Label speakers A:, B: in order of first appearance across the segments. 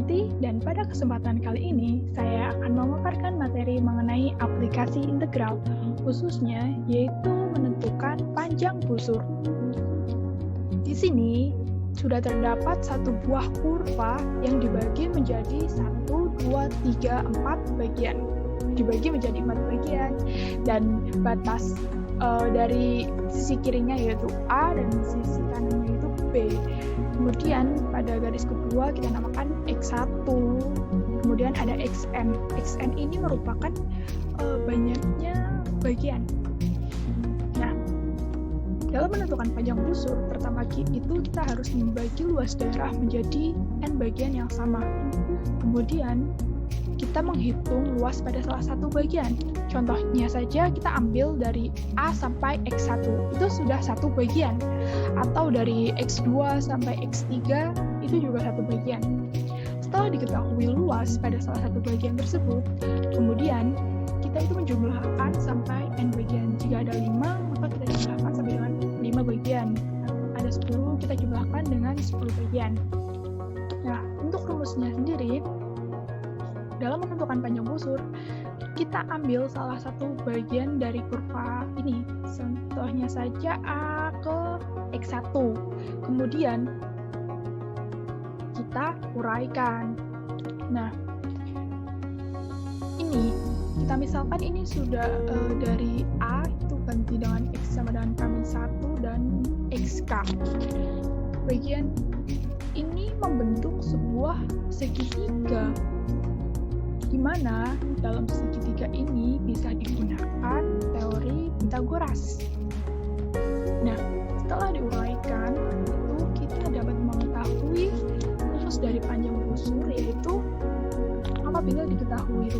A: Praniti, dan pada kesempatan kali ini saya akan memaparkan materi mengenai aplikasi integral, khususnya yaitu menentukan panjang busur. Di sini sudah terdapat satu buah kurva yang dibagi menjadi 1, 2, 3, 4 bagian. Dibagi menjadi 4 bagian, dan batas dari sisi kirinya yaitu A dan sisi kanannya yaitu B. Kemudian pada garis kedua kita namakan X1, kemudian ada XN. XN ini merupakan banyaknya bagian. Nah, dalam menentukan panjang busur, pertama itu kita harus membagi luas daerah menjadi N bagian yang sama. Kemudian kita menghitung luas pada salah satu bagian. Contohnya saja kita ambil dari A sampai X1, itu sudah satu bagian. Atau dari X2 sampai X3, itu juga satu bagian. Setelah diketahui luas pada salah satu bagian tersebut, kemudian kita itu menjumlahkan sampai N bagian. Jika ada 5, maka kita jumlahkan sampai dengan 5 bagian. Ada 10, kita jumlahkan dengan 10 bagian. Nah, untuk rumusnya sendiri, dalam menentukan panjang busur, kita ambil salah satu bagian dari kurva ini. Contohnya saja A ke X1. Kemudian kita uraikan. Nah, ini kita misalkan ini sudah dari A itu ganti dengan X sama dengan K-1 dan XK. Bagian ini membentuk sebuah segitiga, di mana dalam segitiga ini bisa digunakan teori Pitagoras. Nah, setelah diuraikan, itu kita dapat mengetahui rumus dari panjang busur, yaitu apabila diketahui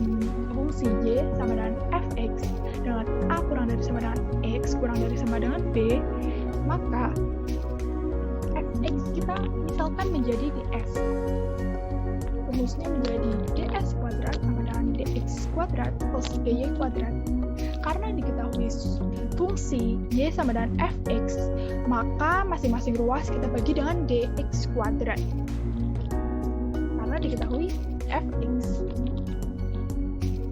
A: fungsi Y sama dengan Fx dengan A kurang dari sama dengan X kurang dari sama dengan B, maka Fx kita misalkan menjadi ds. Rumusnya menjadi ds kuadrat sama dengan dx kuadrat plus dy kuadrat. Karena diketahui fungsi y sama dengan fx, maka masing-masing ruas kita bagi dengan dx kuadrat. Karena diketahui fx.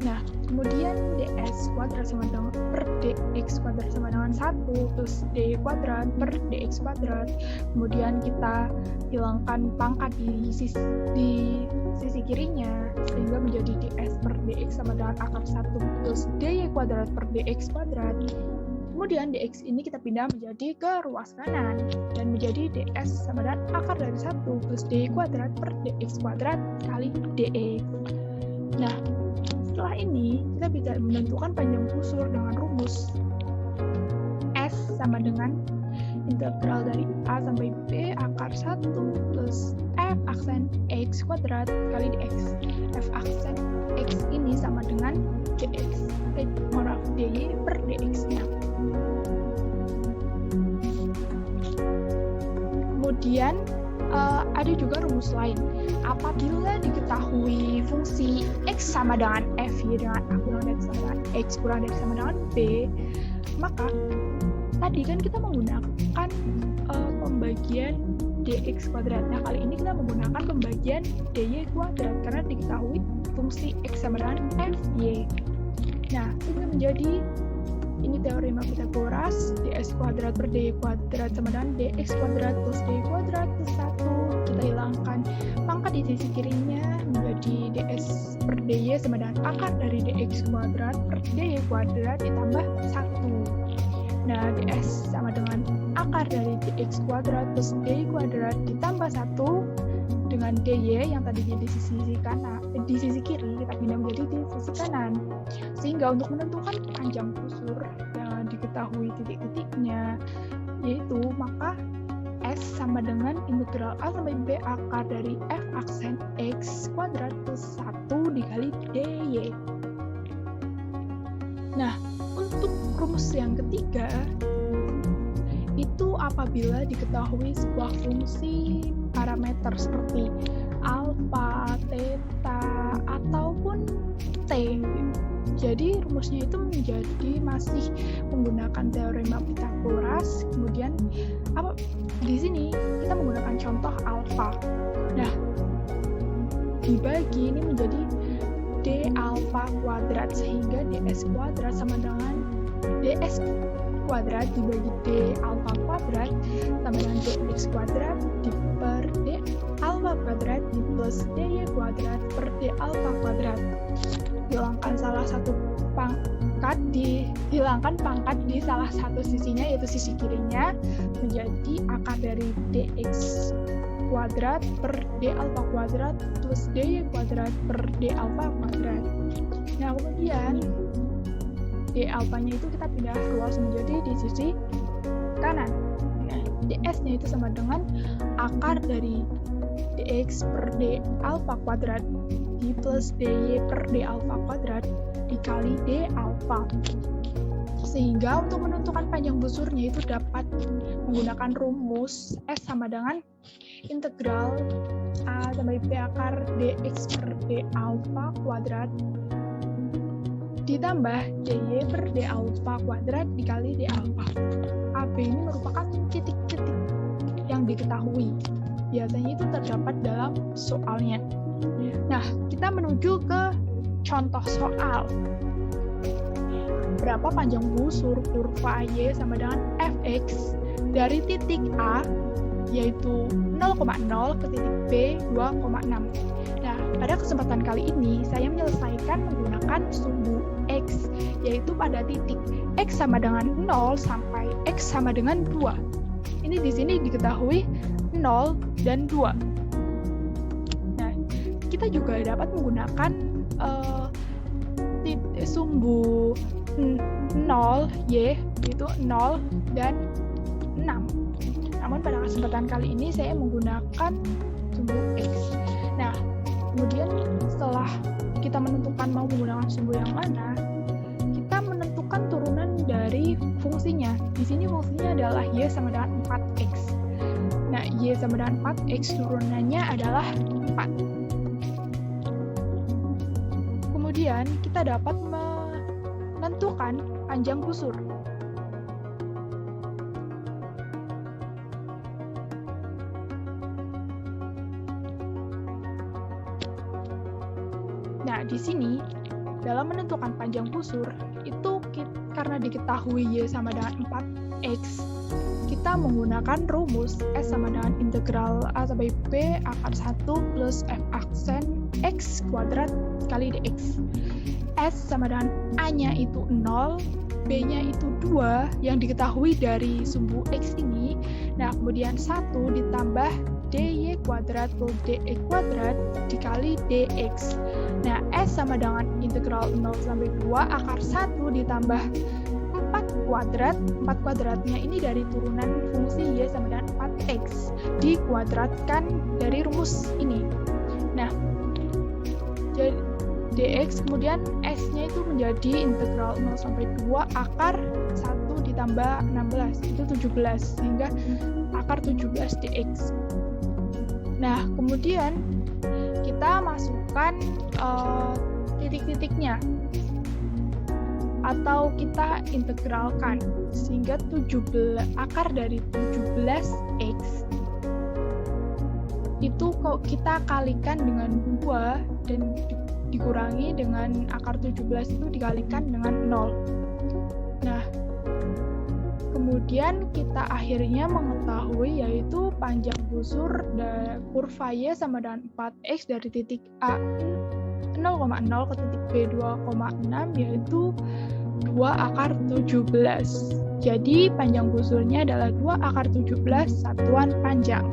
A: Nah, kemudian ds kuadrat sama dengan per dx kuadrat sama dengan 1 plus dy kuadrat per dx kuadrat. Kemudian kita hilangkan pangkat di sisi kirinya, sehingga menjadi ds per dx sama dengan akar 1 plus dy kuadrat per dx kuadrat. Kemudian dx ini kita pindah menjadi ke ruas kanan dan menjadi ds sama dengan akar dari 1 plus dy kuadrat per dx kuadrat kali dx. Nah, setelah ini kita bisa menentukan panjang busur dengan rumus S sama dengan integral dari A sampai B akar 1 plus F aksen X kuadrat kali dx. F aksen X ini sama dengan dx, dy per dx-nya. Kemudian ada juga rumus lain. Apabila diketahui fungsi X sama dengan F, Y dengan A kurang dari sama dengan X kurang dari sama dengan B, maka tadi kan kita menggunakan pembagian dx kuadrat. Nah, kali ini kita menggunakan pembagian dy kuadrat karena diketahui fungsi X sama dengan F, Y. Nah, sehingga menjadi ini teorema Pitagoras, ds kuadrat per dy kuadrat sama dengan dx kuadrat plus dy kuadrat plus 1. Kita hilangkan pangkat di sisi kirinya menjadi ds per dy sama dengan akar dari dx kuadrat per dy kuadrat ditambah 1. Nah, ds sama dengan akar dari dx kuadrat plus dy kuadrat ditambah 1 dengan dy yang tadinya di sisi kanan, di sisi kiri kita pindah menjadi di sisi kanan. Sehingga untuk menentukan panjang busur yang diketahui titik-titiknya, yaitu maka S sama dengan integral A sampai B akar dari F aksen X kuadrat plus 1 dikali dy. Nah, untuk rumus yang ketiga, itu apabila diketahui sebuah fungsi parameter seperti alfa, theta, ataupun t. Jadi rumusnya itu menjadi masih menggunakan teorema Pitagoras. Kemudian di sini kita menggunakan contoh alfa. Nah, dibagi ini menjadi D alfa kuadrat, sehingga ds kuadrat sama dengan ds kuadrat dibagi D alfa kuadrat sama dengan dx kuadrat per D alfa kuadrat di plus dy kuadrat per D alfa kuadrat. Hilangkan pangkat di salah satu sisinya, yaitu sisi kirinya, menjadi akar dari dx kuadrat per D alfa kuadrat plus dy kuadrat per D alfa kuadrat. Nah, kemudian D alfanya itu kita pindah ruas menjadi di sisi kanan. Nah, ds-nya itu sama dengan akar dari dx per D alfa kuadrat di plus dy per D alfa kuadrat dikali D alfa. Sehingga untuk menentukan panjang busurnya itu dapat menggunakan rumus S sama dengan integral A tambah B akar dx per D alfa kuadrat ditambah dy per D alfa kuadrat dikali D alfa. AB ini merupakan titik-titik yang diketahui. Biasanya itu terdapat dalam soalnya. Nah, kita menuju ke contoh soal. Berapa panjang busur kurva Y sama dengan fx dari titik A, yaitu 0,0 ke titik B 2,6. Nah, pada kesempatan kali ini saya menyelesaikan menggunakan sumbu X, yaitu pada titik X sama dengan 0 sampai X sama dengan 2. Ini di sini diketahui 0 dan 2. Nah, kita juga dapat menggunakan sumbu 0 Y, yaitu 0 dan 6. Namun pada kesempatan kali ini saya menggunakan sumbu X. Nah, kemudian setelah kita menentukan mau menggunakan sumbu yang mana, kita menentukan turunan dari fungsinya. Di sini fungsinya adalah Y sama dengan 4X. Nah, Y sama dengan 4X turunannya adalah 4. Kemudian kita dapat menentukan panjang busur. Nah, di sini dalam menentukan panjang busur itu karena diketahui Y sama dengan 4X, kita menggunakan rumus S sama dengan integral A sampai B akar 1 plus F aksen X kuadrat kali dx. S sama dengan A-nya itu 0, B-nya itu 2 yang diketahui dari sumbu X ini. Nah, kemudian 1 ditambah dy kuadrat plus dx kuadrat dikali dx. Nah, S sama dengan integral 0 sampai 2 akar 1 ditambah 4 kuadrat. 4 kuadratnya ini dari turunan fungsi Y sama dengan 4X dikuadratkan dari rumus ini. Nah, jadi dx kemudian S-nya itu menjadi integral 0 sampai 2 akar 1 ditambah 16 itu 17, sehingga akar 17 dx. Nah, kemudian kita masukkan titik-titiknya atau kita integralkan, sehingga akar dari 17x itu kok kita kalikan dengan 2 dan dikurangi dengan akar 17 itu dikalikan dengan 0. Nah, kemudian kita akhirnya mengetahui yaitu panjang busur kurva Y sama dengan 4X dari titik A 0,0 ke titik B 2,6 yaitu 2 akar 17. Jadi panjang busurnya adalah 2 akar 17 satuan panjang.